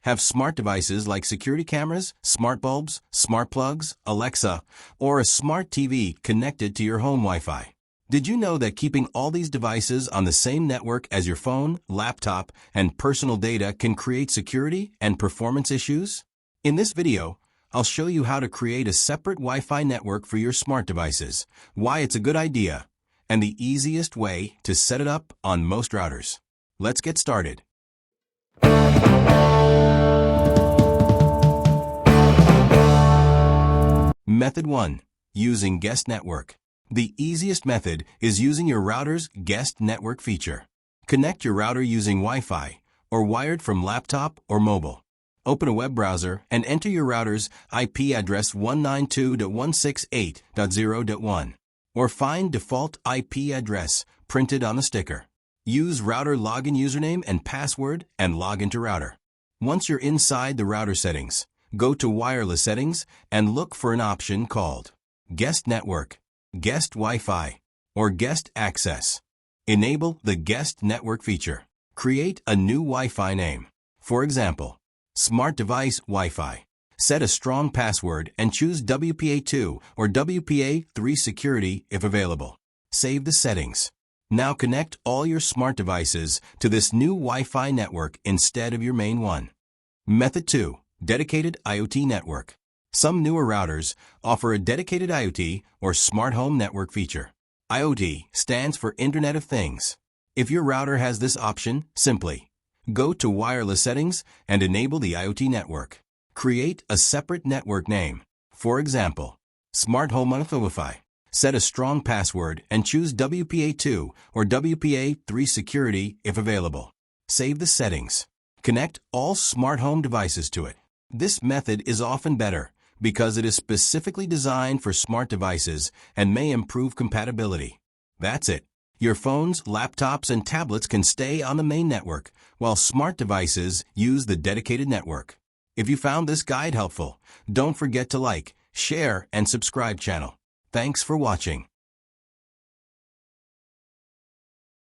Have smart devices like security cameras, smart bulbs, smart plugs, Alexa, or a smart TV connected to your home Wi-Fi. Did you know that keeping all these devices on the same network as your phone, laptop, and personal data can create security and performance issues? In this video, I'll show you how to create a separate Wi-Fi network for your smart devices, why it's a good idea, and the easiest way to set it up on most routers. Let's get started. Method 1. Using Guest Network. The easiest method is using your router's Guest Network feature. Connect your router using Wi-Fi or wired from laptop or mobile. Open a web browser and enter your router's IP address 192.168.0.1 or find default IP address printed on the sticker. Use router login username and password and log into router. Once you're inside the router settings, go to Wireless Settings and look for an option called Guest Network, Guest Wi-Fi, or Guest Access. Enable the Guest Network feature. Create a new Wi-Fi name. For example, Smart Device Wi-Fi. Set a strong password and choose WPA2 or WPA3 security if available. Save the settings. Now connect all your smart devices to this new Wi-Fi network instead of your main one. Method 2. Dedicated IoT Network. Some newer routers offer a dedicated IoT or Smart Home Network feature. IoT stands for Internet of Things. If your router has this option, simply go to Wireless Settings and enable the IoT network. Create a separate network name. For example, Smart Home Wi-Fi. Set a strong password and choose WPA2 or WPA3 security if available. Save the settings. Connect all smart home devices to it. This method is often better because it is specifically designed for smart devices and may improve compatibility. That's it. Your phones, laptops, and tablets can stay on the main network, while smart devices use the dedicated network. If you found this guide helpful, don't forget to like, share, and subscribe channel. Thanks for watching.